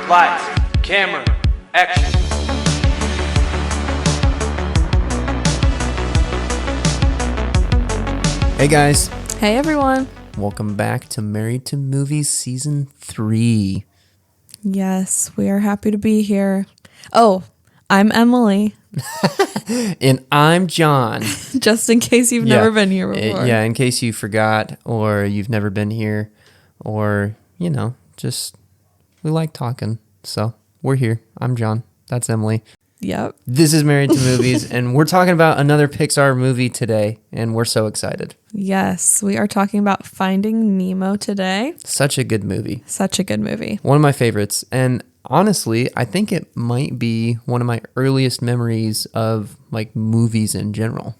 Lights, camera, action. Hey guys, Hey everyone. welcome back to Married to Movies Season 3. Yes, we are happy to be here. Oh, I'm Emily, And I'm John. just in case you've never been here before. Yeah, in case you forgot or you've never been here or, just we like talking. So we're here. I'm John. That's Emily. Yep. This is Married to Movies, and we're talking about another Pixar movie today, and we're so excited. Yes, we are talking about Finding Nemo today. Such a good movie. Such a good movie. One of my favorites. And honestly, I think it might be one of my earliest memories of like movies in general.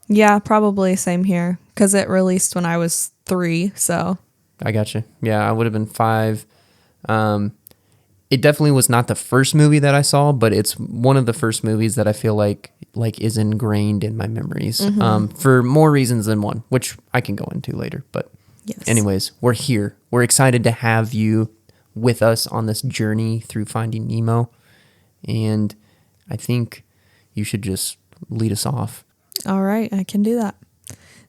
Yeah, probably same here because it released when I was 3. So I gotcha. Yeah, I would have been 5. It definitely was not the first movie that I saw, but it's one of the first movies that I feel like is ingrained in my memories for more reasons than one, which I can go into later. But yes. anyways, we're here. We're excited to have you with us on this journey through Finding Nemo. And I think you should just lead us off. All right, I can do that.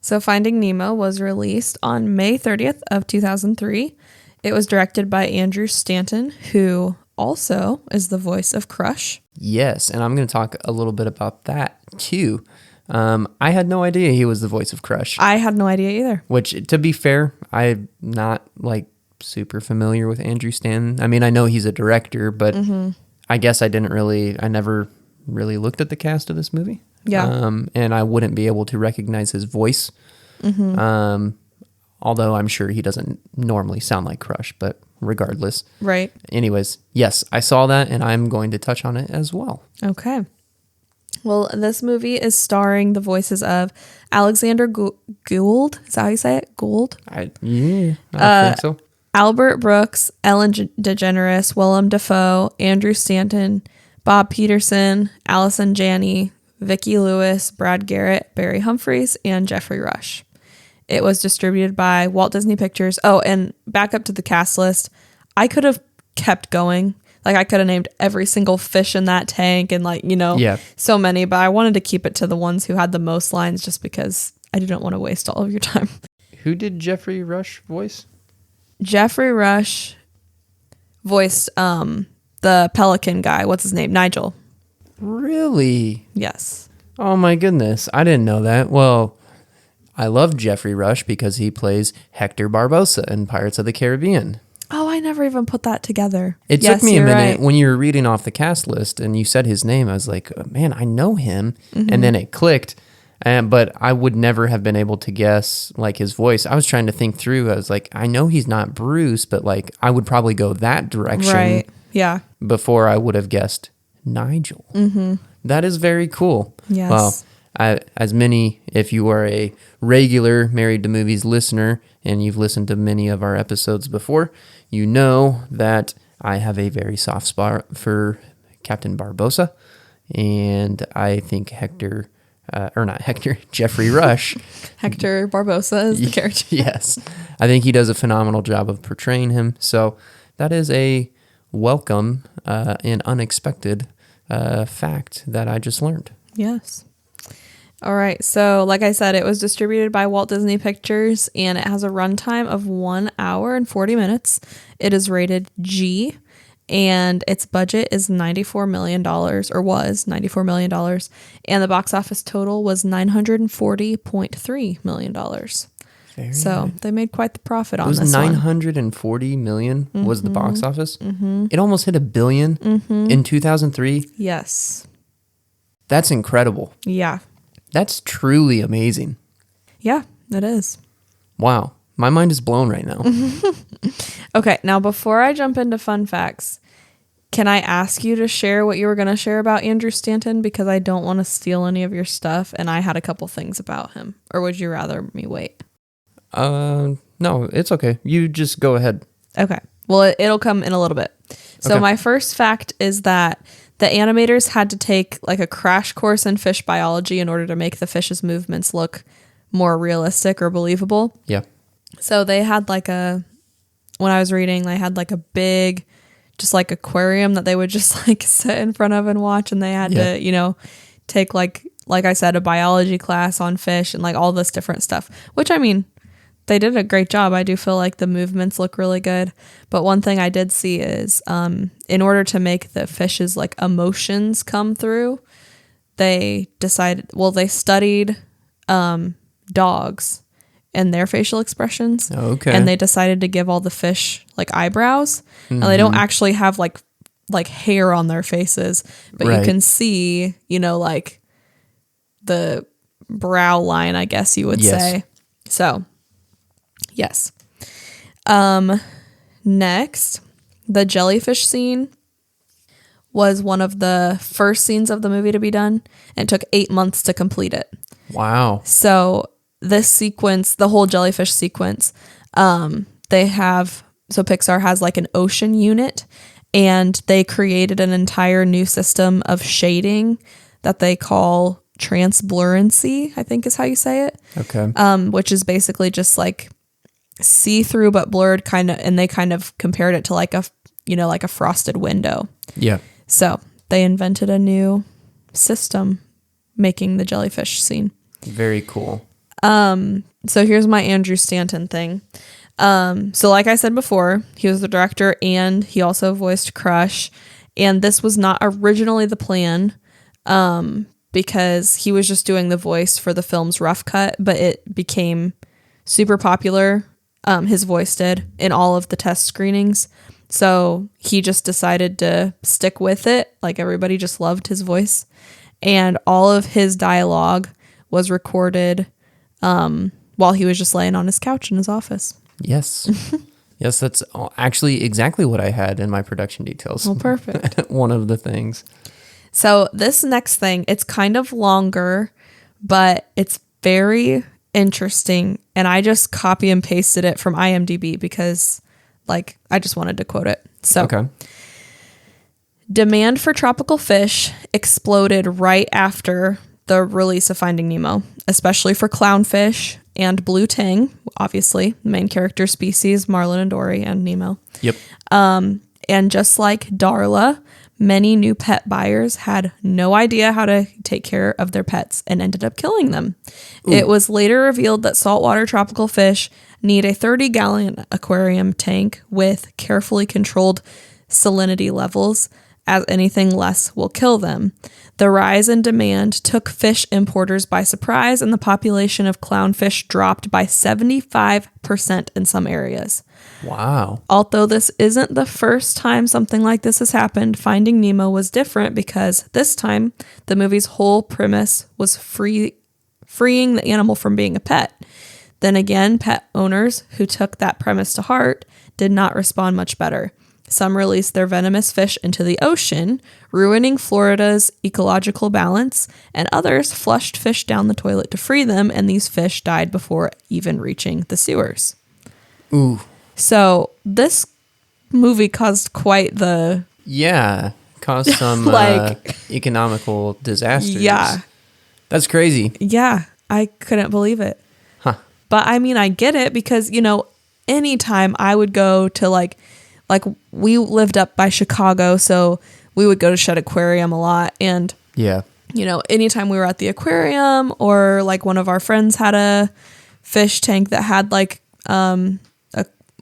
So Finding Nemo was released on May 30th of 2003. It was directed by Andrew Stanton, who also is the voice of Crush. Yes, and I'm going to talk a little bit about that too. I had no idea he was the voice of Crush. I had no idea either. Which, to be fair, I'm not like super familiar with Andrew Stanton. I mean, I know he's a director, but I guess I never really looked at the cast of this movie. Yeah. And I wouldn't be able to recognize his voice. Although I'm sure he doesn't normally sound like Crush, but regardless. Right. Anyways, yes, I saw that and I'm going to touch on it as well. Okay. Well, this movie is starring the voices of Alexander Gould. Is that how you say it? Gould? I think so. Albert Brooks, Ellen DeGeneres, Willem Dafoe, Andrew Stanton, Bob Peterson, Allison Janney, Vicki Lewis, Brad Garrett, Barry Humphries, and Jeffrey Rush. It was distributed by Walt Disney Pictures. Oh, and back up to the cast list. I could have kept going. Like, I could have named every single fish in that tank and, so many. But I wanted to keep it to the ones who had the most lines just because I didn't want to waste all of your time. Who did Jeffrey Rush voice? Jeffrey Rush voiced the pelican guy. What's his name? Nigel. Really? Yes. Oh, my goodness. I didn't know that. Well, I love Jeffrey Rush because he plays Hector Barbosa in Pirates of the Caribbean. Oh, I never even put that together. It took me a minute when you were reading off the cast list and you said his name. I was like, man, I know him. And then it clicked. But I would never have been able to guess like his voice. I was trying to think through. I was like, I know he's not Bruce, but like I would probably go that direction. Right. Yeah. Before I would have guessed Nigel. That is very cool. Yes. Well, as many, if you are a regular Married to Movies listener and you've listened to many of our episodes before, you know that I have a very soft spot for Captain Barbosa. And I think Jeffrey Rush. Hector Barbosa is the character. Yes. I think he does a phenomenal job of portraying him. So that is a welcome and unexpected fact that I just learned. Yes. All right. So, like I said, it was distributed by Walt Disney Pictures, and it has a runtime of 1 hour and 40 minutes. It is rated G, and its budget is $94 million, or was $94 million, and the box office total was $940.3 million. So they made quite the profit on this one. It was $940 million was the box office. It almost hit $1 billion in 2003. Yes. That's incredible. Yeah. That's truly amazing. Yeah, it is. Wow. My mind is blown right now. Okay, now before I jump into fun facts, can I ask you to share what you were going to share about Andrew Stanton? Because I don't want to steal any of your stuff, and I had a couple things about him. Or would you rather me wait? No, it's okay. You just go ahead. Okay. Well, it'll come in a little bit. So my first fact is that the animators had to take like a crash course in fish biology in order to make the fish's movements look more realistic or believable. Yeah. So they had when I was reading, they had like a big, just like aquarium that they would just like sit in front of and watch. And they had to, take like I said, a biology class on fish and like all this different stuff, which I mean, they did a great job. I do feel like the movements look really good. But one thing I did see is in order to make the fish's like emotions come through, they studied dogs and their facial expressions. Okay. And they decided to give all the fish like eyebrows. Now they don't actually have like hair on their faces, but you can see, like the brow line, I guess you would say. So, yes. Next, the jellyfish scene was one of the first scenes of the movie to be done, and it took 8 months to complete it. Wow. So this sequence, the whole jellyfish sequence, Pixar has like an ocean unit, and they created an entire new system of shading that they call translucency, I think is how you say it. Okay. Which is basically just like see-through but blurred and they kind of compared it to like a frosted window. Yeah. So they invented a new system making the jellyfish scene. Very cool. So here's my Andrew Stanton thing. So like I said before, he was the director and he also voiced Crush. And this was not originally the plan, because he was just doing the voice for the film's rough cut, but it became super popular. His voice did in all of the test screenings. So he just decided to stick with it. Like everybody just loved his voice, and all of his dialogue was recorded while he was just laying on his couch in his office. Yes. Yes, that's actually exactly what I had in my production details. Well, perfect. One of the things. So this next thing, it's kind of longer, but it's very interesting. And I just copy and pasted it from IMDb because like I just wanted to quote it. So Okay. Demand for tropical fish exploded right after the release of Finding Nemo, especially for clownfish and blue tang, obviously the main character species, Marlin and Dory and Nemo. Yep. And just like Darla, many new pet buyers had no idea how to take care of their pets and ended up killing them. Ooh. It was later revealed that saltwater tropical fish need a 30-gallon aquarium tank with carefully controlled salinity levels, as anything less will kill them. The rise in demand took fish importers by surprise, and the population of clownfish dropped by 75% in some areas. Wow. Although this isn't the first time something like this has happened, Finding Nemo was different because this time the movie's whole premise was freeing the animal from being a pet. Then again, pet owners who took that premise to heart did not respond much better. Some released their venomous fish into the ocean, ruining Florida's ecological balance, and others flushed fish down the toilet to free them, and these fish died before even reaching the sewers. Ooh. So this movie caused quite the... Yeah, caused some economical disasters. Yeah. That's crazy. Yeah, I couldn't believe it. Huh. But I mean, I get it because, anytime I would go to like we lived up by Chicago, so we would go to Shedd Aquarium a lot. And, yeah, anytime we were at the aquarium or like one of our friends had a fish tank that had like,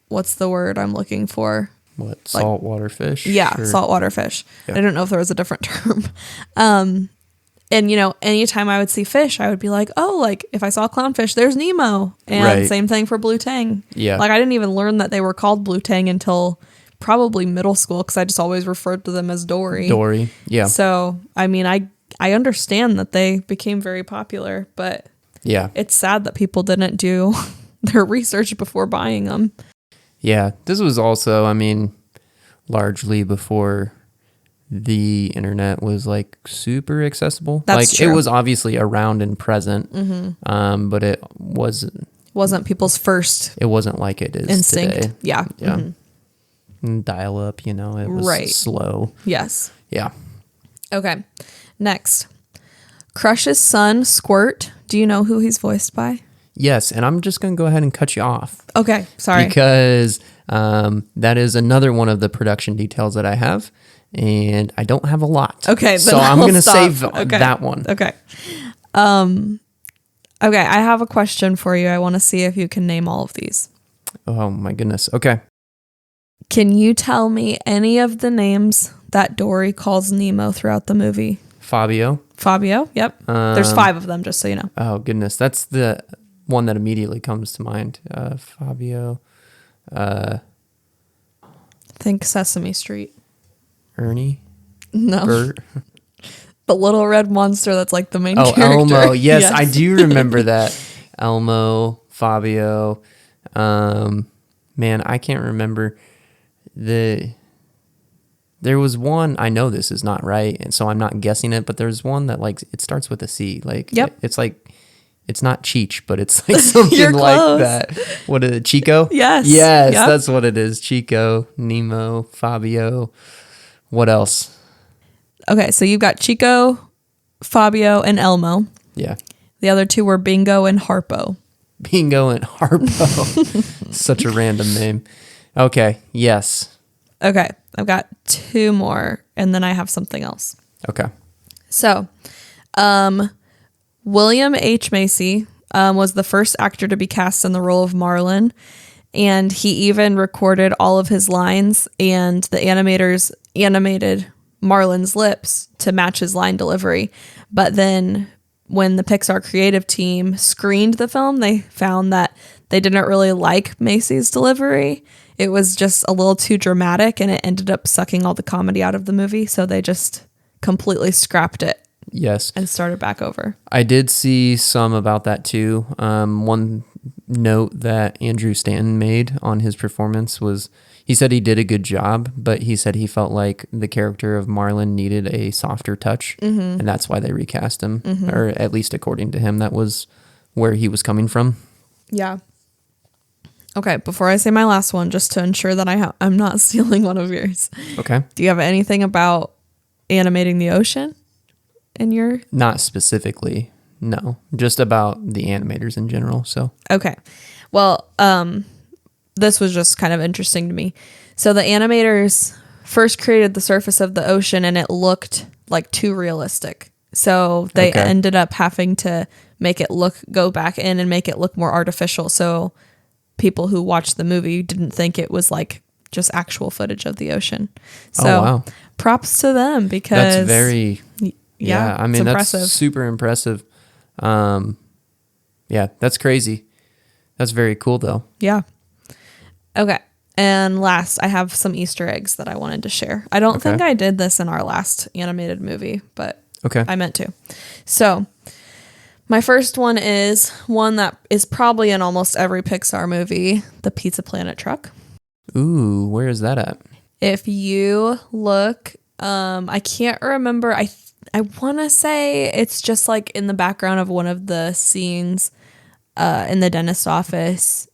what's the word I'm looking for? What, saltwater fish? Yeah, or... saltwater fish. Yeah. I don't know if there was a different term. And, anytime I would see fish, I would be like, oh, like if I saw clownfish, there's Nemo. And same thing for blue tang. Yeah. Like I didn't even learn that they were called blue tang until probably middle school because I just always referred to them as Dory. Dory, yeah. So, I mean, I understand that they became very popular, but yeah, it's sad that people didn't do their research before buying them. Yeah, this was also, I mean, largely before the internet was like super accessible. That's true. It was obviously around and present, but it wasn't people's first. It wasn't like it is instinct. today. Yeah. Yeah. Mm-hmm. Dial up, it was slow. Yes. Yeah. Okay. Next, Crush's son, Squirt. Do you know who he's voiced by? Yes, and I'm just going to go ahead and cut you off. Okay, sorry. Because that is another one of the production details that I have, and I don't have a lot. Okay, then so I'm I'll going to stop. save Okay. that one. Okay. Okay, I have a question for you. I want to see if you can name all of these. Oh my goodness. Okay. Can you tell me any of the names that Dory calls Nemo throughout the movie? Fabio. Fabio? Yep. There's 5 of them, just so you know. Oh goodness, that's the one that immediately comes to mind. Fabio. Think Sesame Street. Ernie. No. Bert. The little red monster that's like the main Oh, character. Elmo. Yes, I do remember that. Elmo, Fabio. Man, I can't remember there was one, I know this is not right, and so I'm not guessing it, but there's one that like it starts with a C. Like Yep. it's like it's not Cheech, but it's like something You're like close. that. What is it? Chico? Yes. Yes, Yep. that's what it is. Chico, Nemo, Fabio. What else? Okay, so you've got Chico, Fabio, and Elmo. Yeah. The other 2 were Bingo and Harpo. Bingo and Harpo. Such a random name. Okay. Yes. Okay, I've got 2 more, and then I have something else. Okay. So, William H. Macy was the first actor to be cast in the role of Marlin, and he even recorded all of his lines, and the animators animated Marlin's lips to match his line delivery. But then when the Pixar creative team screened the film, they found that they didn't really like Macy's delivery. It was just a little too dramatic, and it ended up sucking all the comedy out of the movie. So they just completely scrapped it Yes. and started back over. I did see some about that too. One note that Andrew Stanton made on his performance was he said he did a good job, but he said he felt like the character of Marlin needed a softer touch, and that's why they recast him, or at least according to him, that was where he was coming from. Yeah. Okay, before I say my last one, just to ensure that I'm not stealing one of yours. Okay. Do you have anything about animating the ocean in your... Not specifically, no. Just about the animators in general, so. Okay. Well, this was just kind of interesting to me. So the animators first created the surface of the ocean, and it looked like too realistic. So they Okay. ended up having to go back in and make it look more artificial. So people who watched the movie didn't think it was like just actual footage of the ocean. So wow. props to them, because That's very, yeah, I mean, it's that's impressive. super impressive. Yeah, that's crazy. That's very cool though. Yeah. Okay. And last, I have some Easter eggs that I wanted to share. I don't Okay. think I did this in our last animated movie, but Okay. I meant to. So my first one is one that is probably in almost every Pixar movie, the Pizza Planet truck. Ooh, where is that at? If you look, I can't remember. I want to say it's just like in the background of one of the scenes in the dentist office.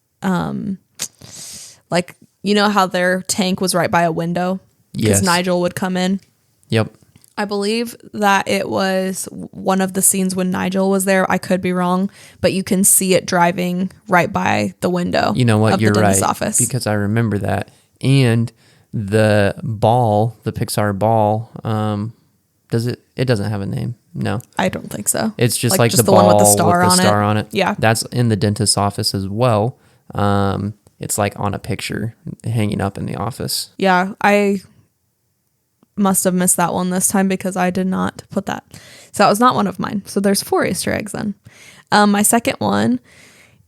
Like, you know how their tank was right by a window? Because Yes. Nigel would come in. Yep. I believe that it was one of the scenes when Nigel was there. I could be wrong, but you can see it driving right by the window. You know what? Of You're the right. dentist office. Because I remember that. And the ball, the Pixar ball, it doesn't have a name. No. I don't think so. It's just like just the one ball with the star on it. Yeah. That's in the dentist's office as well. It's like on a picture hanging up in the office. Yeah, I must have missed that one this time because I did not put that. So that was not one of mine. So there's 4 Easter eggs then. My second one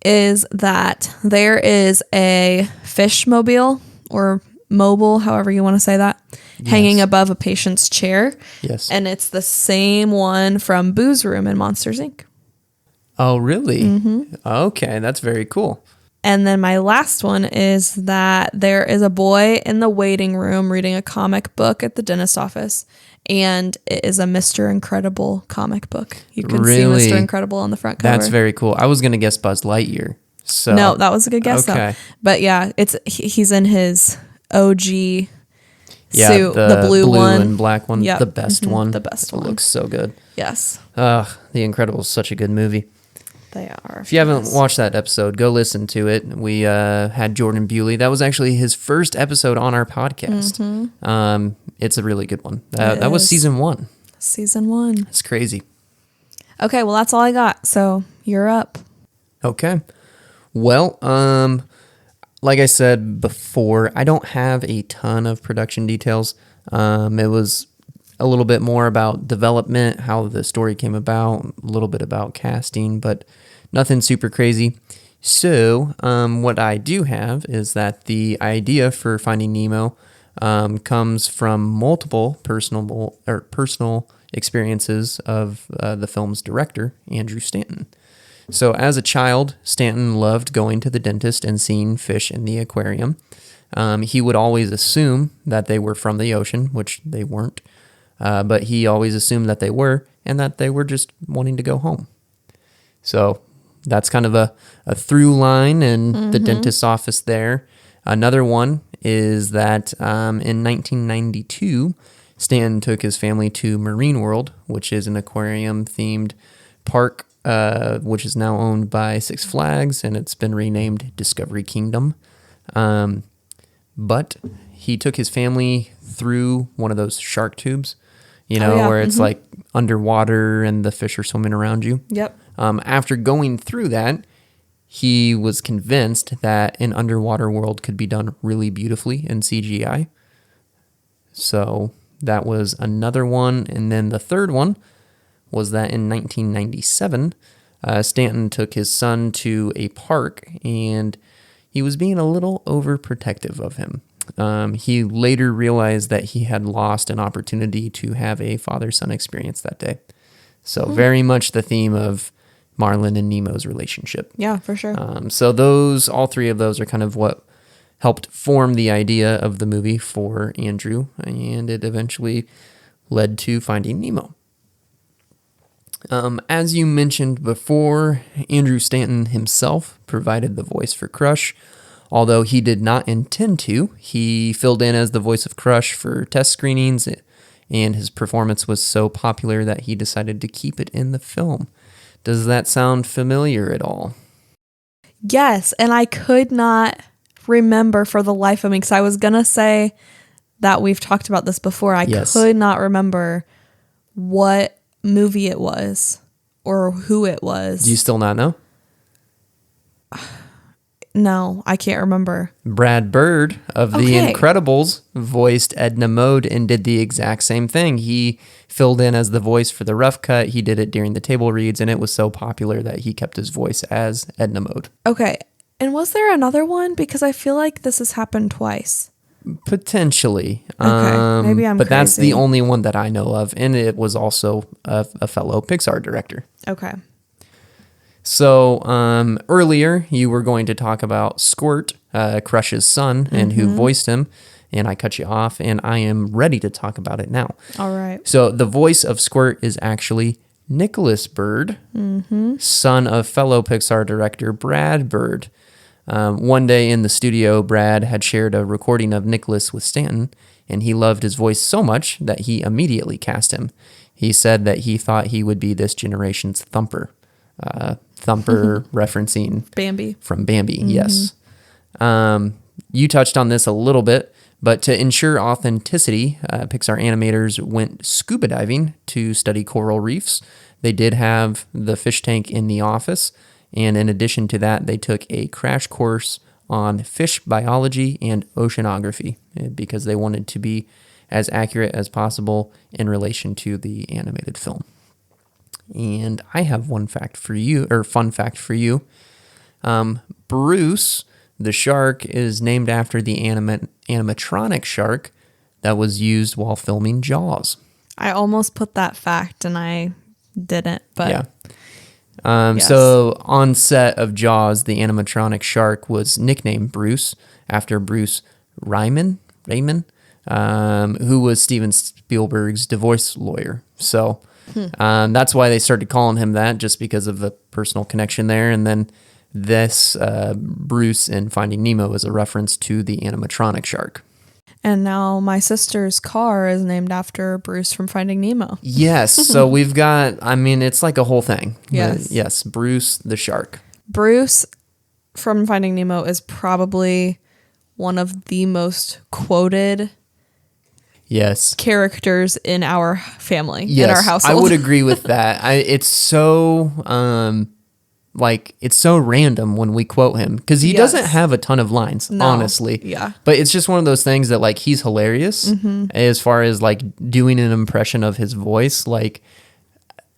is that there is a fish mobile or mobile, however you want to say that, hanging above a patient's chair. Yes. And it's the same one from Boo's Room in Monsters, Inc. Oh, really? Okay, that's very cool. And then my last one is that there is a boy in the waiting room reading a comic book at the dentist office. And it is a Mr. Incredible comic book. You can Really? see Mr. Incredible on the front cover. That's very cool. I was going to guess Buzz Lightyear. So No, that was a good guess Okay. though. But yeah, he's in his OG suit, the blue one. and black one, Yep. the best one. The best It one. looks so good. Yes. The Incredibles is such a good movie. They are. If you haven't watched that episode, go listen to it. We had Jordan Bewley. That was actually his first episode on our podcast. It's a really good one. That was season 1. Season 1. It's crazy. Okay, well, that's all I got. So you're up. Okay. Well, like I said before, I don't have a ton of production details. It was a little bit more about development, how the story came about, a little bit about casting, but nothing super crazy. So, what I do have is that the idea for Finding Nemo comes from multiple personal experiences of the film's director, Andrew Stanton. So, as a child, Stanton loved going to the dentist and seeing fish in the aquarium. He would always assume that they were from the ocean, which they weren't. But he always assumed that they were, and that they were just wanting to go home. So that's kind of a through line in the dentist's office there. Another one is that in 1992, Stan took his family to Marine World, which is an aquarium-themed park, which is now owned by Six Flags, and it's been renamed Discovery Kingdom. But he took his family through one of those shark tubes, where it's like underwater and the fish are swimming around you. Yep. After going through that, he was convinced that an underwater world could be done really beautifully in CGI. So that was another one. And then the third one was that in 1997, Stanton took his son to a park and he was being a little overprotective of him. He later realized that he had lost an opportunity to have a father-son experience that day. So very much the theme of Marlin and Nemo's relationship. Yeah, for sure. So all three of those are kind of what helped form the idea of the movie for Andrew, and it eventually led to Finding Nemo. As you mentioned before, Andrew Stanton himself provided the voice for Crush. Although he did not intend to, he filled in as the voice of Crush for test screenings, and his performance was so popular that he decided to keep it in the film. Does that sound familiar at all? Yes, and I could not remember for the life of me, because I was going to say that we've talked about this before. I could not remember what movie it was or who it was. Do you still not know? No, I can't remember. Brad Bird of The Incredibles voiced Edna Mode and did the exact same thing. He filled in as the voice for the rough cut. He did it during the table reads, and it was so popular that he kept his voice as Edna Mode. Okay. And was there another one? Because I feel like this has happened twice. Potentially. Okay. Maybe I'm But crazy. that's the only one that I know of, and it was also a fellow Pixar director. Okay. So earlier you were going to talk about Squirt, Crush's son, and who voiced him, and I cut you off, and I am ready to talk about it now. All right. So the voice of Squirt is actually Nicholas Bird, son of fellow Pixar director Brad Bird. One day in the studio, Brad had shared a recording of Nicholas with Stanton, and he loved his voice so much that he immediately cast him. He said that he thought he would be this generation's Thumper. Thumper referencing Bambi. From Bambi, yes. You touched on this a little bit, but to ensure authenticity, Pixar animators went scuba diving to study coral reefs. They did have the fish tank in the office, and in addition to that, they took a crash course on fish biology and oceanography because they wanted to be as accurate as possible in relation to the animated film. And I have fun fact for you. Bruce, the shark, is named after the animatronic shark that was used while filming Jaws. I almost put that fact and I didn't, but yeah. Yes. So on set of Jaws, the animatronic shark was nicknamed Bruce after Bruce Raymond, who was Steven Spielberg's divorce lawyer. So that's why they started calling him that, just because of the personal connection there. And then this Bruce in Finding Nemo is a reference to the animatronic shark. And now my sister's car is named after Bruce from Finding Nemo. Yes. So we've got, I mean, it's like a whole thing. Yes. Yes. Bruce the shark. Bruce from Finding Nemo is probably one of the most quoted Yes. characters in our family, Yes. in our household. I would agree with that. It's so, it's so random when we quote him because he Yes. doesn't have a ton of lines, No. honestly. Yeah. But it's just one of those things that like he's hilarious as far as like doing an impression of his voice. Like,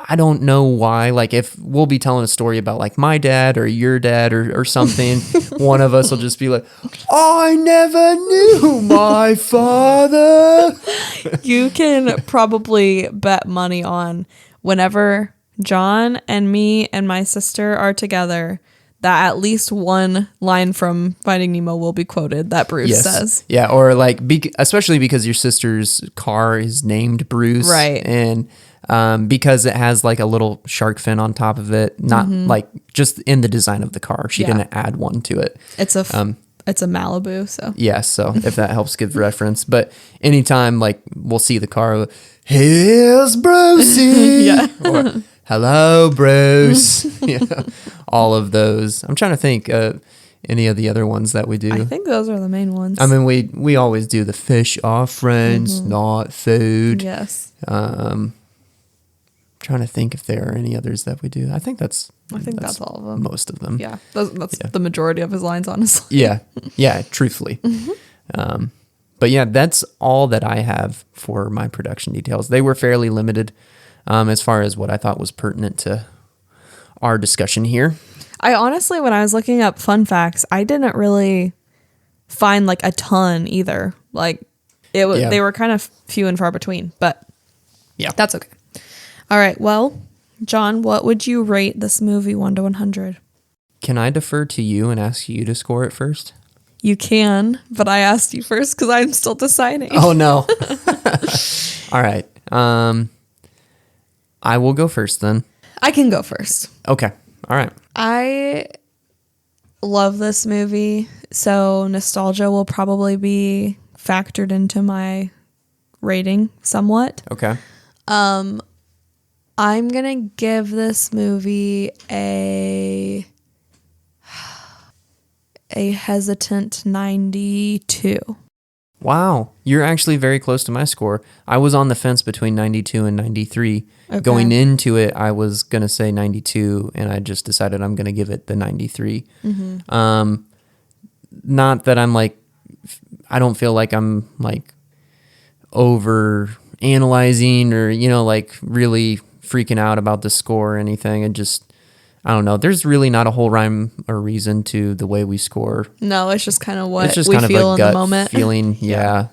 I don't know why. Like, if we'll be telling a story about like my dad or your dad or something, one of us will just be like, I never knew my father. You can probably bet money on whenever John and me and my sister are together that at least one line from Finding Nemo will be quoted that Bruce says. Yeah, or like, especially because your sister's car is named Bruce. Right. And because it has like a little shark fin on top of it, not like just in the design of the car. She Yeah. didn't add one to it. It's a Malibu, so. Yeah, so if that helps give reference. But anytime like we'll see the car, here's Brucey. Yeah. Or, hello, Bruce. Yeah, all of those. I'm trying to think any of the other ones that we do. I think those are the main ones. I mean, we always do the fish are friends, not food. Yes. Trying to think if there are any others that we do. I think that's all of them. most of them. Yeah. That's the majority of his lines, honestly. Yeah, truthfully. But yeah, that's all that I have for my production details. They were fairly limited as far as what I thought was pertinent to our discussion here. I honestly, when I was looking up fun facts, I didn't really find like a ton either. Like they were kind of few and far between, but Yeah. that's okay. All right. Well, John, what would you rate this movie 1 to 100? Can I defer to you and ask you to score it first? You can, but I asked you first because I'm still deciding. Oh, no. All right. I will go first then. I can go first. Okay. All right. I love this movie, so nostalgia will probably be factored into my rating somewhat. Okay. I'm going to give this movie a hesitant 92. Wow. You're actually very close to my score. I was on the fence between 92 and 93. Okay. Going into it, I was going to say 92, and I just decided I'm going to give it the 93. Not that I'm like, I don't feel like I'm like over analyzing or, like really freaking out about the score or anything. I don't know. There's really not a whole rhyme or reason to the way we score. No, it's just kind of what It's just we kind feel of a in gut the moment. feeling. Yeah.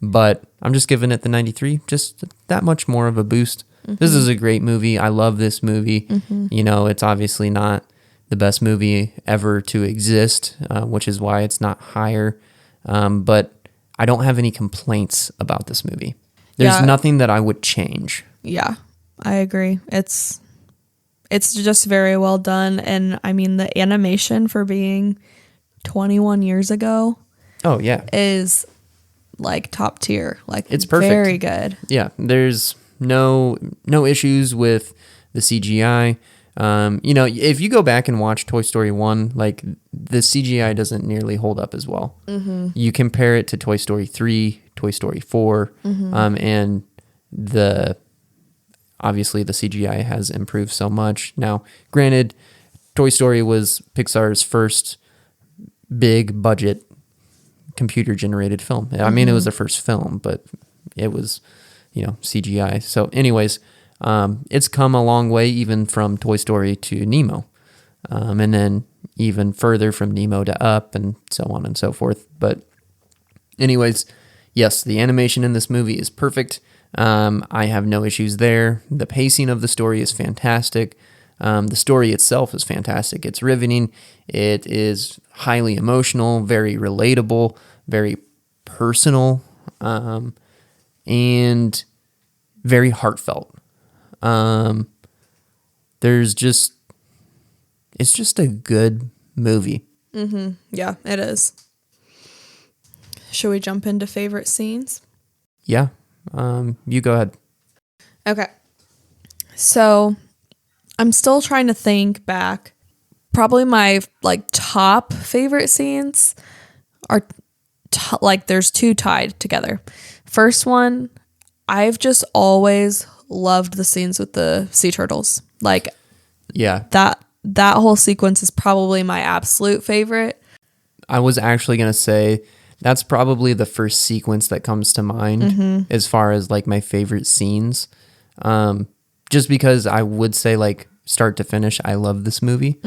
But I'm just giving it the 93. Just that much more of a boost. This is a great movie. I love this movie. It's obviously not the best movie ever to exist, which is why it's not higher. But I don't have any complaints about this movie. There's nothing that I would change. Yeah, I agree. It's just very well done. And I mean, the animation for being 21 years ago Oh, yeah. is like top tier. Like It's perfect. Very good. Yeah, there's no issues with the CGI. If you go back and watch Toy Story 1, like the CGI doesn't nearly hold up as well. You compare it to Toy Story 3, Toy Story 4, and obviously the CGI has improved so much. Now, granted, Toy Story was Pixar's first big budget computer generated film. I mean, it was their first film, but it was, CGI. So anyways, it's come a long way even from Toy Story to Nemo. And then even further from Nemo to Up and so on and so forth. But anyways, yes, the animation in this movie is perfect. I have no issues there. The pacing of the story is fantastic. The story itself is fantastic. It's riveting. It is highly emotional, very relatable, very personal, and very heartfelt. It's just a good movie. Yeah, it is. Should we jump into favorite scenes? Yeah. You go ahead. Okay. So I'm still trying to think back. Probably my like top favorite scenes are like there's two tied together. First one, I've just always loved the scenes with the sea turtles. Like Yeah. that whole sequence is probably my absolute favorite. I was actually going to say that's probably the first sequence that comes to mind as far as like my favorite scenes. Just because I would say like start to finish, I love this movie.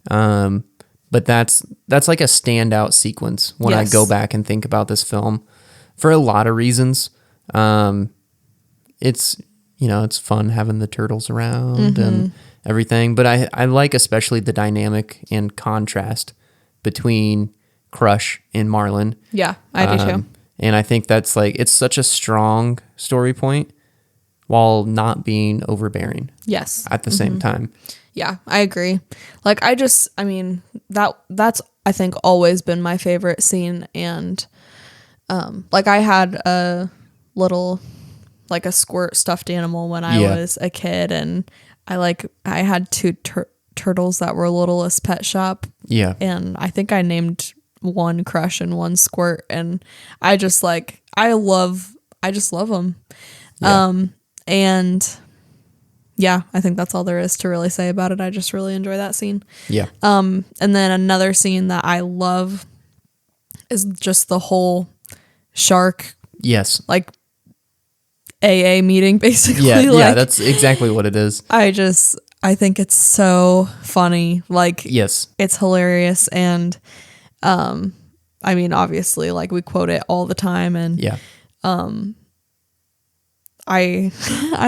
But that's like a standout sequence when I go back and think about this film for a lot of reasons. It's, it's fun having the turtles around and everything, but I like especially the dynamic and contrast between Crush and Marlin. Yeah, I do too. And I think that's like, it's such a strong story point while not being overbearing. Yes. At the same time. Yeah, I agree. Like that's I think always been my favorite scene. And like I had a little like a squirt stuffed animal when I was a kid, and I had two turtles that were Littlest Pet Shop. Yeah. And I think I named one Crush and one Squirt, and I just love them. Yeah. And yeah, I think that's all there is to really say about it. I just really enjoy that scene. Yeah. And then another scene that I love is just the whole shark. Yes. Like AA meeting, basically. Yeah, yeah, that's exactly what it is. I think it's so funny. Like, yes, it's hilarious. And, I mean, obviously, like we quote it all the time. And yeah. I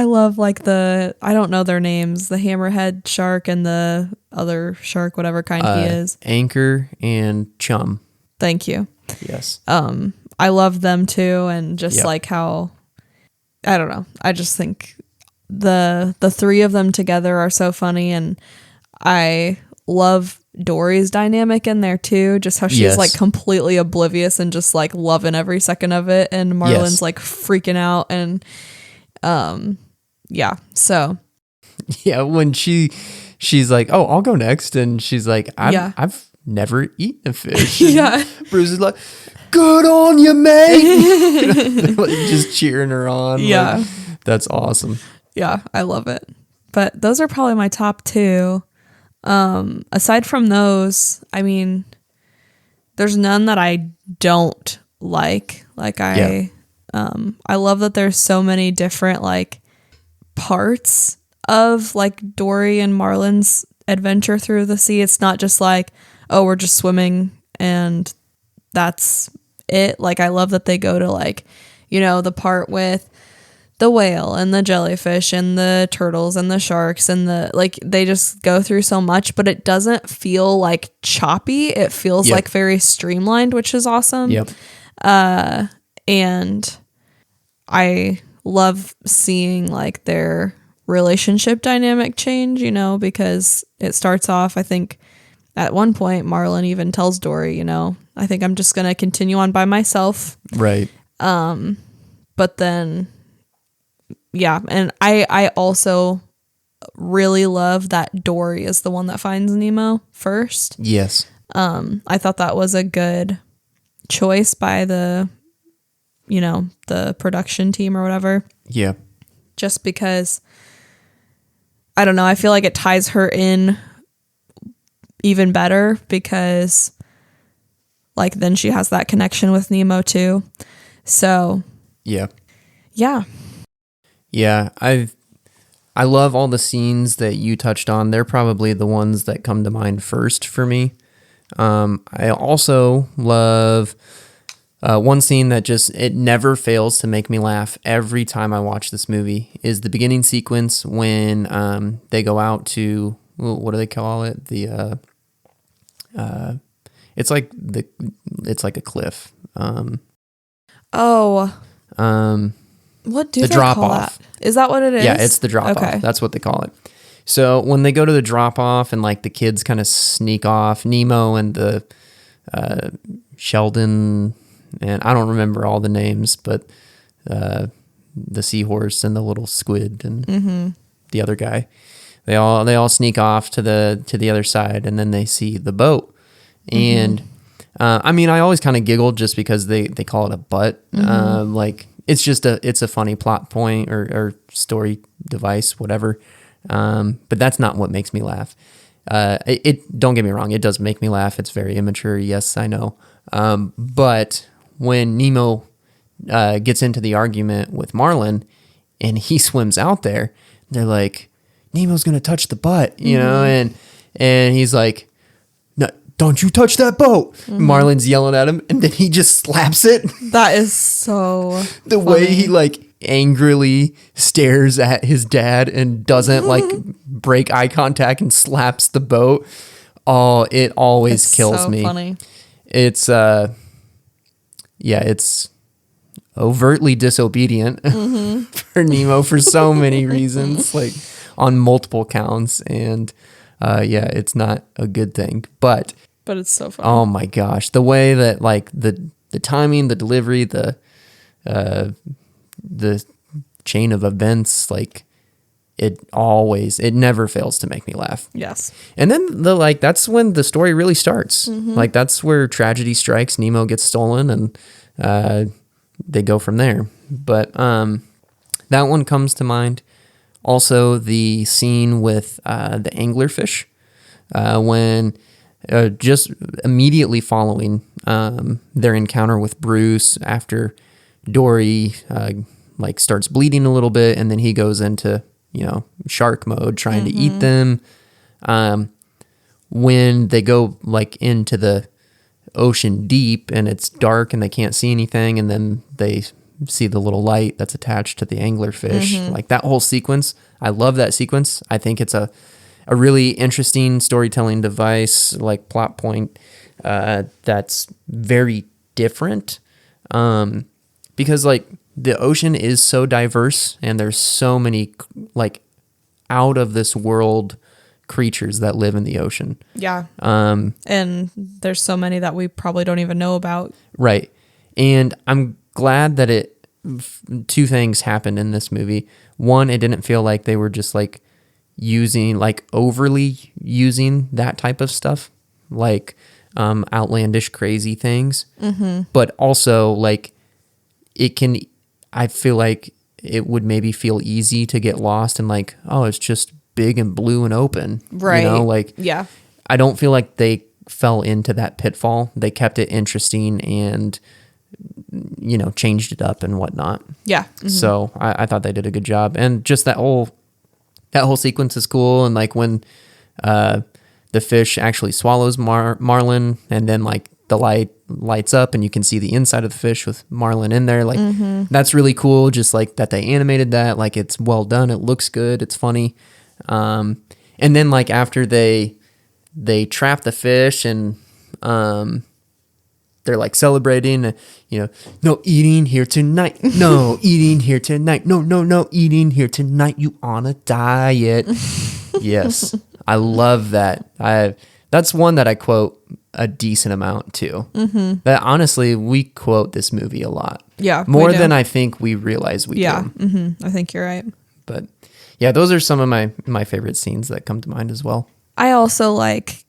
love like I don't know their names, the hammerhead shark and the other shark, whatever kind he is. Anchor and Chum. Thank you. Yes. I love them too. And just like how, I don't know. I just think the three of them together are so funny. And I love Dory's dynamic in there too. Just how she's like completely oblivious and just like loving every second of it. And Marlin's like freaking out. And yeah, so yeah, when she's like, oh, I'll go next, and she's like, I've never eaten a fish. Yeah. Bruce is like, good on you, mate. Like, just cheering her on. Yeah. Like, that's awesome. Yeah, I love it. But those are probably my top two. Aside from those, I mean, there's none that I don't like. Like I love that there's so many different like parts of like Dory and Marlin's adventure through the sea. It's not just like, oh, we're just swimming and that's it. Like I love that they go to like, the part with the whale and the jellyfish and the turtles and the sharks and they just go through so much, but it doesn't feel like choppy. It feels like very streamlined, which is awesome. Yep. And I love seeing like their relationship dynamic change, because it starts off, I think at one point Marlin even tells Dory, I think I'm just going to continue on by myself. Right. But then, yeah. And I also really love that Dory is the one that finds Nemo first. Yes. I thought that was a good choice by the production team or whatever. Yeah. Just because, I don't know, I feel like it ties her in even better because like then she has that connection with Nemo too. So yeah. Yeah. Yeah. I love all the scenes that you touched on. They're probably the ones that come to mind first for me. I also love one scene that it never fails to make me laugh every time I watch this movie is the beginning sequence when they go out to, what do they call it? It's like a cliff. What do they call that? Is that what it is? Yeah, it's the drop off. That's what they call it. So when they go to the drop off and like the kids kind of sneak off, Nemo and the Sheldon and I don't remember all the names, but the seahorse and the little squid and the other guy, they all sneak off to the other side, and then they see the boat. And I mean, I always kind of giggled just because they call it a butt. Like it's a funny plot point or story device, whatever. But that's not what makes me laugh. It don't get me wrong, it does make me laugh. It's very immature, yes, I know. But when Nemo gets into the argument with Marlin and he swims out there, they're like, Nemo's gonna touch the butt, you know, and he's like, no, don't you touch that boat. Marlin's yelling at him, and then he just slaps it. That is so the funny. way he like angrily stares at his dad and doesn't like break eye contact and slaps the boat. Oh, it always It's kills so me. funny. It's it's overtly disobedient for Nemo for so many reasons, like on multiple counts, and it's not a good thing. But it's so funny. oh my gosh, the way that like the timing, the delivery, the chain of events, like it never fails to make me laugh. Yes. And then that's when the story really starts. Like that's where tragedy strikes. Nemo gets stolen, and they go from there. But that one comes to mind. Also, the scene with the anglerfish when just immediately following their encounter with Bruce after Dory like starts bleeding a little bit, and then he goes into shark mode trying to eat them. When they go like into the ocean deep and it's dark and they can't see anything, and then they see the little light that's attached to the anglerfish, like that whole sequence, I love that sequence. I think it's a really interesting storytelling device, like plot point that's very different, because like the ocean is so diverse and there's so many like out of this world creatures that live in the ocean. Yeah. And there's so many that we probably don't even know about. Right. And I'm glad that two things happened in this movie. One, it didn't feel like they were just like overly using that type of stuff, like outlandish, crazy things. But also like I feel like it would maybe feel easy to get lost and like, oh, it's just big and blue and open. Right. Like, yeah. I don't feel like they fell into that pitfall. They kept it interesting and, changed it up and whatnot. Yeah. So I thought they did a good job. And just that whole sequence is cool. And like when the fish actually swallows Marlin, and then like the light lights up and you can see the inside of the fish with Marlin in there. Like that's really cool. Just like that they animated that, like it's well done. It looks good. It's funny. And then like after they trap the fish and they're like celebrating, no eating here tonight. No eating here tonight. No eating here tonight. You on a diet. Yes. I love that. That's one that I quote a decent amount too. That honestly, we quote this movie a lot. Yeah. More than I think we realize we do. I think you're right. But yeah, those are some of my favorite scenes that come to mind as well. I also like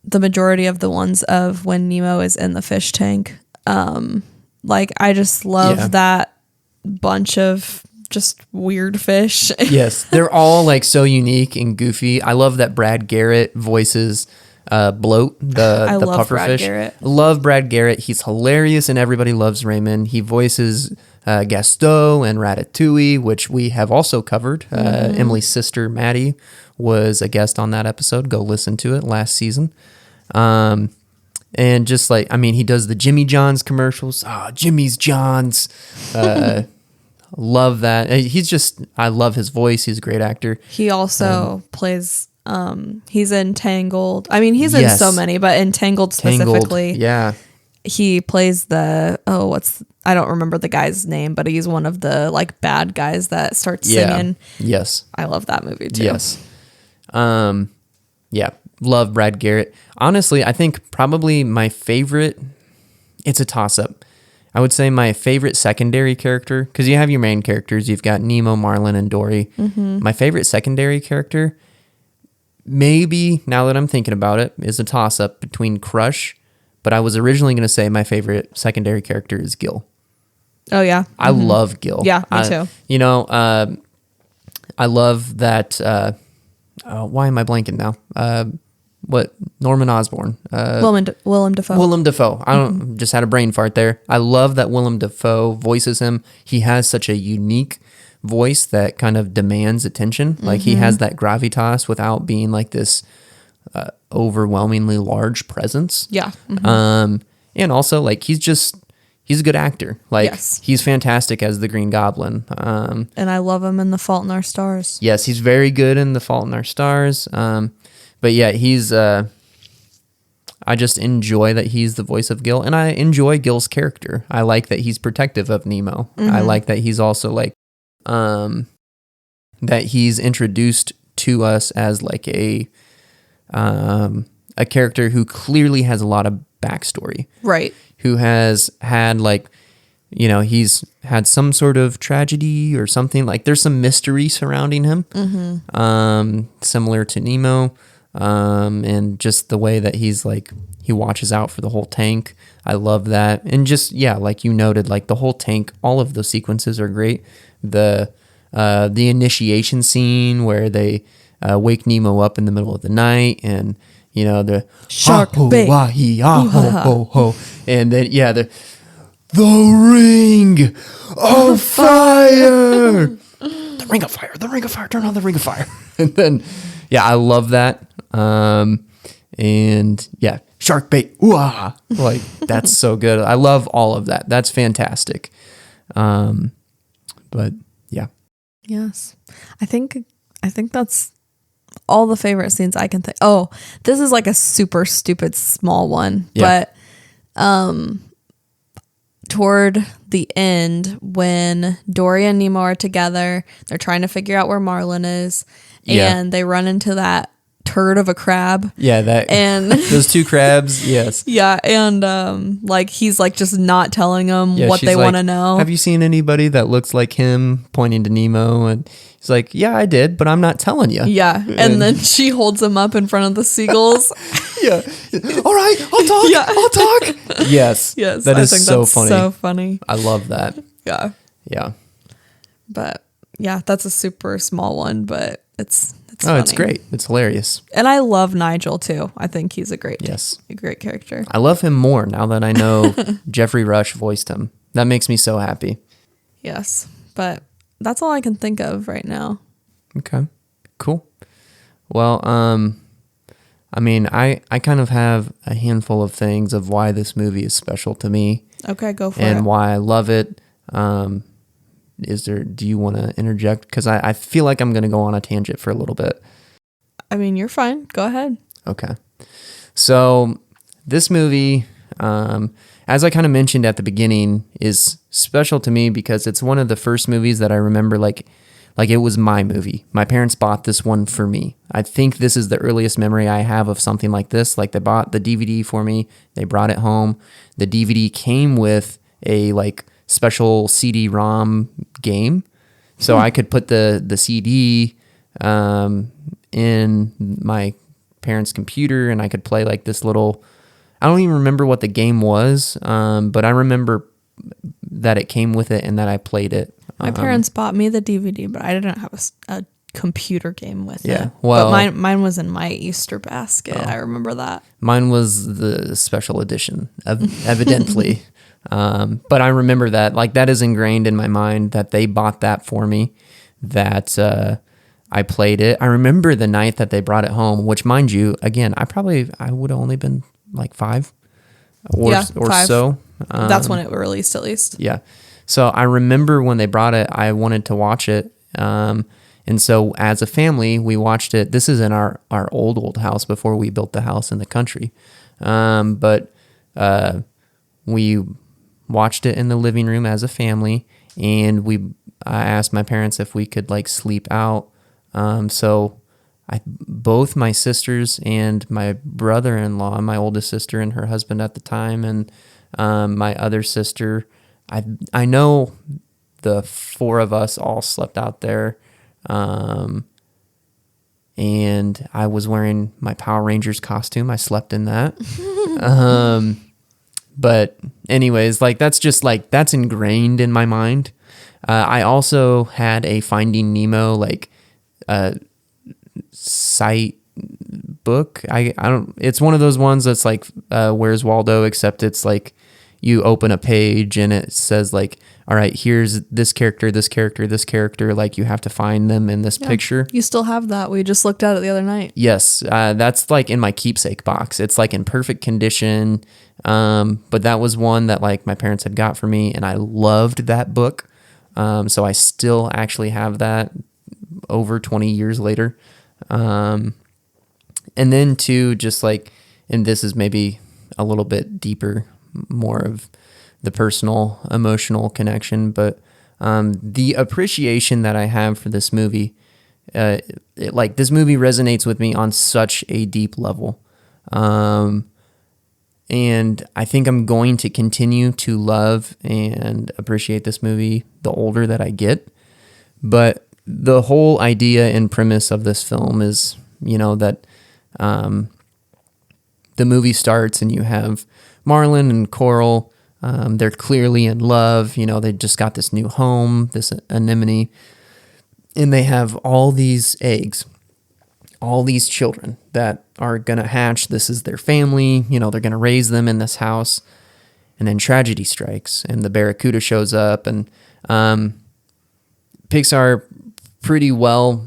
the majority of the ones of when Nemo is in the fish tank. Like I just love that bunch of just weird fish. Yes, they're all like so unique and goofy. I love that Brad Garrett voices Bloat, the love puffer Brad fish. Garrett. Love Brad Garrett. He's hilarious and everybody loves Raymond. He voices Gaston and Ratatouille, which we have also covered. Emily's sister, Maddie, was a guest on that episode. Go listen to it last season. And just like, I mean, he does the Jimmy John's commercials. Jimmy's John's. Love that. I love his voice. He's a great actor. He also plays, he's in Tangled. I mean, he's in so many, but in Tangled specifically. Yeah. He plays I don't remember the guy's name, but he's one of the like bad guys that starts singing. Yes. I love that movie too. Yes. Yeah. Love Brad Garrett. Honestly, I think probably my favorite, it's a toss up. I would say my favorite secondary character, because you have your main characters, you've got Nemo, Marlin, and Dory. My favorite secondary character, maybe now that I'm thinking about it, is a toss-up between Crush, but I was originally going to say my favorite secondary character is Gil. Oh, yeah. I love Gil. Yeah, me too. You know, I love that. Why am I blanking now? What Norman Osborn? Willem Dafoe. Willem Dafoe. I don't just had a brain fart there. I love that Willem Dafoe voices him. He has such a unique voice that kind of demands attention. Like he has that gravitas without being like this overwhelmingly large presence. Yeah. And also like he's a good actor. Like Yes. he's fantastic as the Green Goblin. And I love him in The Fault in Our Stars. Yes, he's very good in The Fault in Our Stars. But yeah, he's. I just enjoy that he's the voice of Gil, and I enjoy Gil's character. I like that he's protective of Nemo. I like that he's also like, that he's introduced to us as like a character who clearly has a lot of backstory. Right. Who has had like, you know, he's had some sort of tragedy or something. Like there's some mystery surrounding him, similar to Nemo. And just the way that he's like, he watches out for the whole tank. I love that. And just, yeah, like you noted, like the whole tank, all of those sequences are great. The initiation scene where they wake Nemo up in the middle of the night and, you know, the Shark bait. Ho. And then, yeah, the ring of fire. The ring of fire, turn on the ring of fire. And then, yeah, I love that. And yeah, shark bait. Ooh-ah. Like that's so good. I love all of that. That's fantastic. But yeah. Yes. I think that's all the favorite scenes I can think. Oh, this is like a super stupid small one, Yeah. but toward the end when Dory and Nemo are together, they're trying to figure out where Marlin is, and they run into that turd of a crab. Yeah, that And those two crabs, yes. yeah, and like he's like just not telling them Yeah, what she's they like, want to know. Have you seen anybody that looks like him, pointing to Nemo? And he's like, yeah, I did, but I'm not telling you. Yeah, and then she holds him up in front of the seagulls. Yeah. All right, I'll talk. Yeah. I'll talk. Yes. Yes, That I is think so that's funny. so funny. I love that. Yeah, Yeah. but yeah, that's a super small one, but it's Oh, funny. it's great. It's hilarious. And I love Nigel too. I think he's a great character. I love him more now that I know Jeffrey Rush voiced him. That makes me so happy. Yes, but that's all I can think of right now. Okay. Cool. Well, I mean, I kind of have a handful of things of why this movie is special to me Okay, go for and it. why I love it. Do you want to interject? Because I feel like I'm going to go on a tangent for a little bit. I mean, you're fine. Go ahead. Okay. So this movie, as I kind of mentioned at the beginning, is special to me because it's one of the first movies that I remember like it was my movie. My parents bought this one for me. I think this is the earliest memory I have of something like this. Like they bought the DVD for me. They brought it home. The DVD came with a like special CD-ROM game. So I could put the CD in my parents' computer and I could play like this little, I don't even remember what the game was, but I remember that it came with it and that I played it. My parents bought me the DVD, but I didn't have a computer game with Yeah, it. well- but mine was in my Easter basket. I remember that. Mine was the special edition, evidently. But I remember that, like, that is ingrained in my mind that they bought that for me, that I played it. I remember the night that they brought it home, which, mind you, again, I would have only been like 5 or 5. so. That's when it released, at least. Yeah. So I remember when they brought it, I wanted to watch it. And so as a family, we watched it. This is in our old house before we built the house in the country. But we watched it in the living room as a family, and I asked my parents if we could like sleep out. So both my sisters and my brother-in-law, my oldest sister and her husband at the time, and my other sister, I know the four of us all slept out there, and I was wearing my Power Rangers costume. I slept in that. But anyways, like that's just like that's ingrained in my mind. I also had a Finding Nemo like site book. I don't. It's one of those ones that's like Where's Waldo, except it's like you open a page and it says like, all right, here's this character, this character, this character. Like you have to find them in this picture. You still have that. We just looked at it the other night. Yes, that's like in my keepsake box. It's like in perfect condition. But that was one that like my parents had got for me, and I loved that book. So I still actually have that over 20 years later. And then too, just like, and this is maybe a little bit deeper, more of the personal emotional connection, but the appreciation that I have for this movie, like this movie resonates with me on such a deep level. And I think I'm going to continue to love and appreciate this movie the older that I get. But the whole idea and premise of this film is, you know, that the movie starts and you have Marlin and Coral. They're clearly in love. You know, they just got this new home, this anemone, and they have all these eggs, all these children that are going to hatch. This is their family. You know, they're going to raise them in this house. And then tragedy strikes and the barracuda shows up, and Pixar pretty well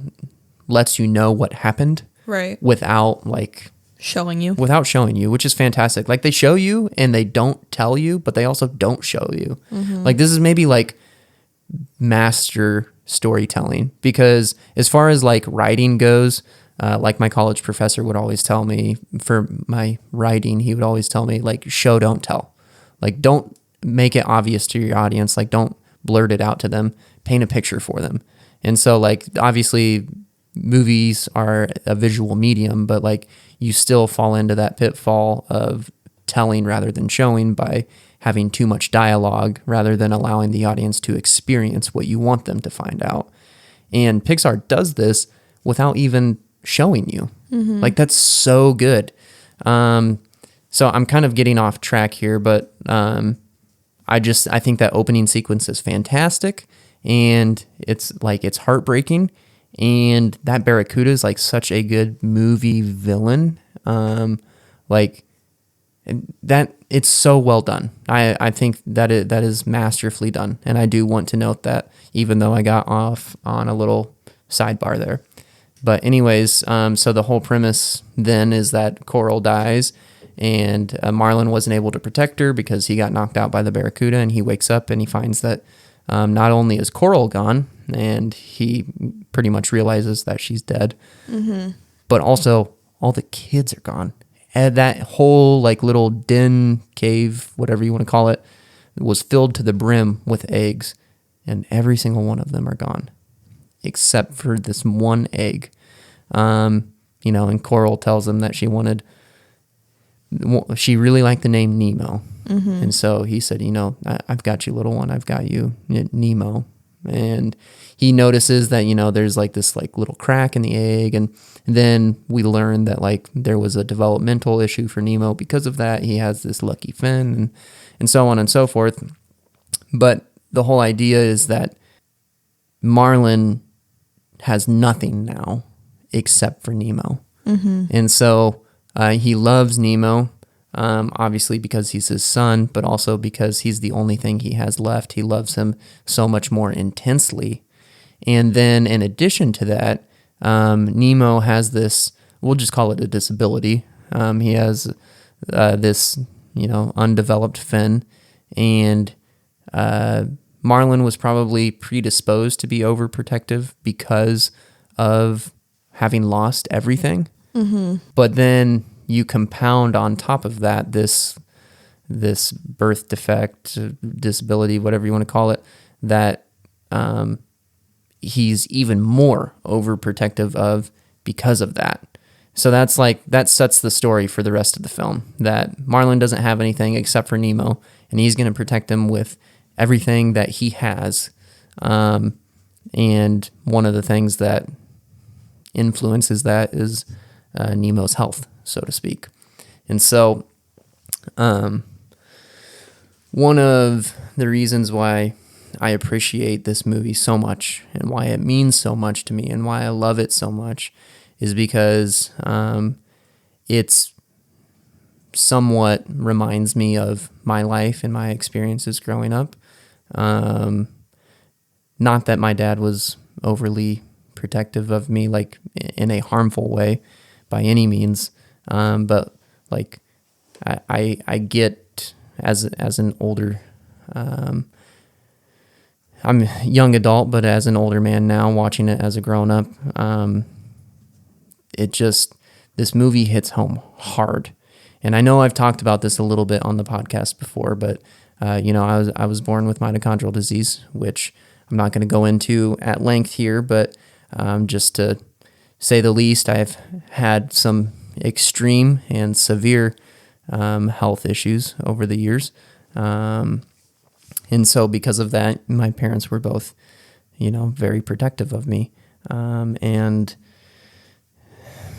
lets you know what happened. Right. Without showing you, which is fantastic. Like they show you and they don't tell you, but they also don't show you. Mm-hmm. Like this is maybe like master storytelling, because as far as like writing goes, like my college professor would always tell me for my writing, he would always tell me like show, don't tell. Like don't make it obvious to your audience. Like don't blurt it out to them, paint a picture for them. And so like obviously movies are a visual medium, but like you still fall into that pitfall of telling rather than showing by having too much dialogue rather than allowing the audience to experience what you want them to find out. And Pixar does this without even showing you. Mm-hmm. Like that's so good. So I'm kind of getting off track here, but I think that opening sequence is fantastic, and it's heartbreaking. And that barracuda is like such a good movie villain. Like that, it's so well done. I think that is masterfully done. And I do want to note that, even though I got off on a little sidebar there. But anyways, so the whole premise then is that Coral dies, and Marlin wasn't able to protect her because he got knocked out by the barracuda, and he wakes up and he finds that not only is Coral gone, and he pretty much realizes that she's dead, mm-hmm. but also all the kids are gone. And that whole like little den, cave, whatever you want to call it, was filled to the brim with eggs, and every single one of them are gone, except for this one egg. You know, and Coral tells him that she really liked the name Nemo. Mm-hmm. And so he said, you know, I've got you, little one. I've got you, Nemo. And he notices that, you know, there's like this like little crack in the egg. And then we learn that like there was a developmental issue for Nemo because of that. He has this lucky fin and so on and so forth. But the whole idea is that Marlin has nothing now except for Nemo. Mm-hmm. And so he loves Nemo, obviously because he's his son, but also because he's the only thing he has left. He loves him so much more intensely. And then in addition to that, Nemo has this, we'll just call it a disability. He has this, you know, undeveloped fin, and Marlin was probably predisposed to be overprotective because of having lost everything. Mm-hmm. But then you compound on top of that this birth defect, disability, whatever you want to call it, that he's even more overprotective of because of that. So that sets the story for the rest of the film, that Marlin doesn't have anything except for Nemo, and he's going to protect him with everything that he has. And one of the things that influences that is Nemo's health, so to speak. And so one of the reasons why I appreciate this movie so much and why it means so much to me and why I love it so much is because it's somewhat reminds me of my life and my experiences growing up. Not that my dad was overly protective of me, like in a harmful way by any means. But like I get as an older, I'm a young adult, but as an older man now watching it as a grown up, this movie hits home hard. And I know I've talked about this a little bit on the podcast before, but I was born with mitochondrial disease, which I'm not going to go into at length here, but just to say the least, I've had some extreme and severe health issues over the years. And so because of that, my parents were both, very protective of me. And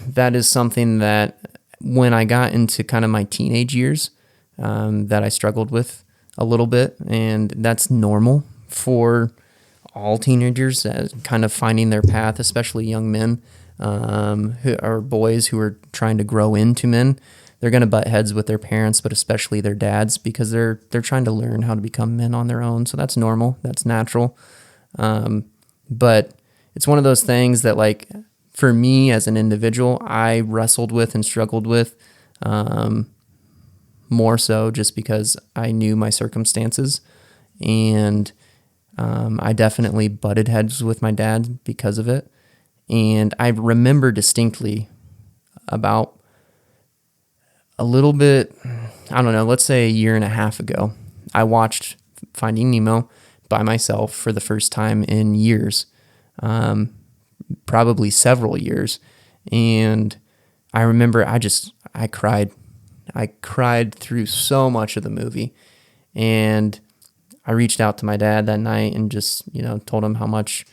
that is something that when I got into kind of my teenage years, that I struggled with a little bit. And that's normal for all teenagers, kind of finding their path, especially young men who are boys who are trying to grow into men. They're going to butt heads with their parents, but especially their dads, because they're trying to learn how to become men on their own. So that's normal. That's natural. But it's one of those things that, like, for me as an individual, I wrestled with and struggled with more so just because I knew my circumstances. And I definitely butted heads with my dad because of it. And I remember distinctly about a little bit, I don't know, let's say a year and a half ago, I watched Finding Nemo by myself for the first time in years, probably several years. And I remember I cried. I cried through so much of the movie. And I reached out to my dad that night and just, told him how much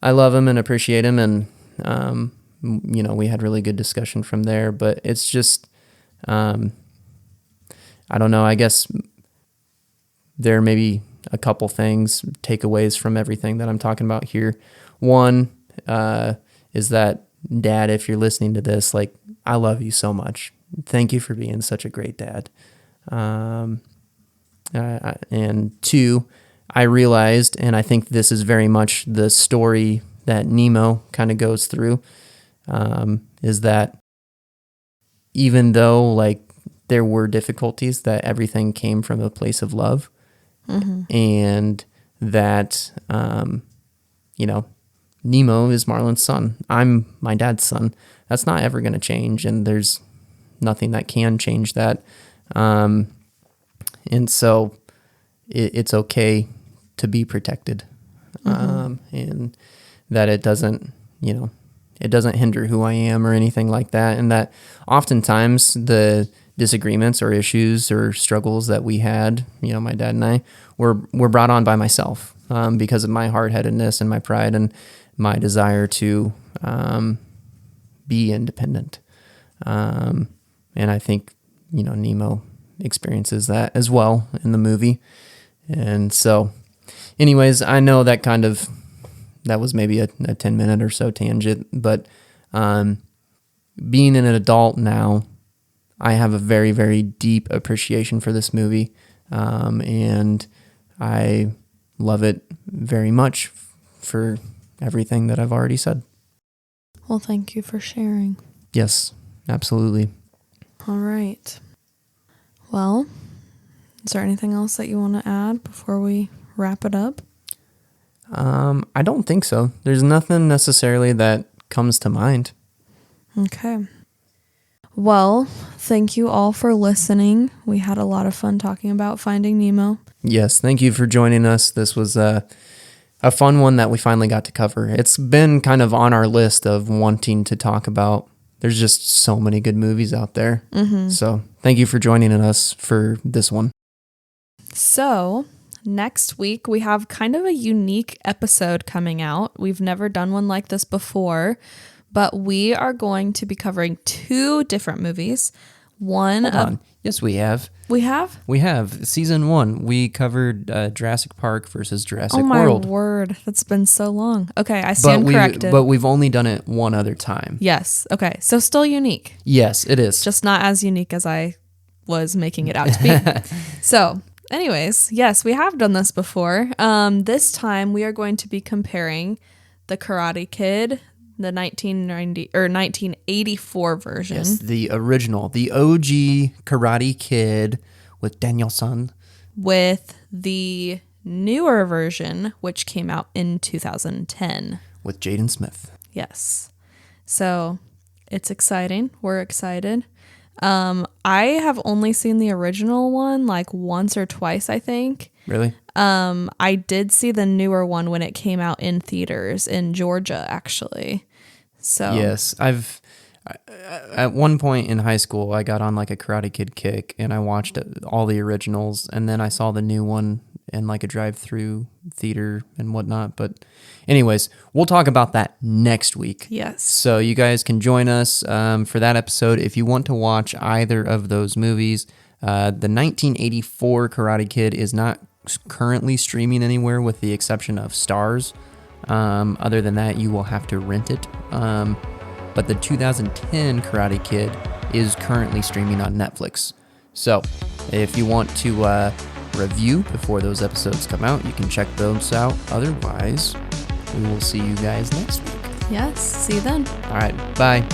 I love him and appreciate him. And, we had really good discussion from there. But it's just, I don't know, I guess there may be a couple things, takeaways from everything that I'm talking about here. One is that, Dad, if you're listening to this, like, I love you so much. Thank you for being such a great dad. And two, I realized, and I think this is very much the story that Nemo kind of goes through, is that even though, like, there were difficulties, that everything came from a place of love. Mm-hmm. And that, Nemo is Marlon's son. I'm my dad's son. That's not ever going to change, and there's nothing that can change that. And so it's okay to be protected, and that it doesn't hinder who I am or anything like that. And that oftentimes the disagreements or issues or struggles that we had, my dad and I, were brought on by myself, because of my hard-headedness and my pride and my desire to be independent. And I think, Nemo experiences that as well in the movie. And so anyways, I know that was maybe a 10-minute or so tangent, but being an adult now, I have a very, very deep appreciation for this movie, and I love it very much for everything that I've already said. Well, thank you for sharing. Yes, absolutely. All right. Well, is there anything else that you want to add before we wrap it up? I don't think so. There's nothing necessarily that comes to mind. Okay. Well, thank you all for listening. We had a lot of fun talking about Finding Nemo. Yes, thank you for joining us. This was a fun one that we finally got to cover. It's been kind of on our list of wanting to talk about. There's just so many good movies out there. Mm-hmm. So thank you for joining us for this one. So next week we have kind of a unique episode coming out. We've never done one like this before, but we are going to be covering 2 different movies. Hold on. Yes, we have. We have? We have. Season 1, we covered Jurassic Park versus Jurassic Oh my World. word. That's been so long. Okay, I stand corrected. But we've only done it one other time. Yes. Okay, so still unique. Yes, it is. Just not as unique as I was making it out to be. So, anyways, yes, we have done this before. This time we are going to be comparing The Karate Kid, the 1984 version. Yes, the original, the OG Karate Kid with Daniel-san. With the newer version, which came out in 2010. With Jaden Smith. Yes. So it's exciting. We're excited. I have only seen the original one like once or twice, I think. Really? I did see the newer one when it came out in theaters in Georgia, actually. So yes, at one point in high school, I got on like a Karate Kid kick, and I watched all the originals, and then I saw the new one in like a drive-through theater and whatnot. But anyways, we'll talk about that next week. Yes. So you guys can join us for that episode if you want to watch either of those movies. The 1984 Karate Kid is not currently streaming anywhere with the exception of Stars. Other than that, you will have to rent it. But the 2010 Karate Kid is currently streaming on Netflix. So if you want to review before those episodes come out, you can check those out. Otherwise, we will see you guys next week. Yes. See you then. All right. Bye.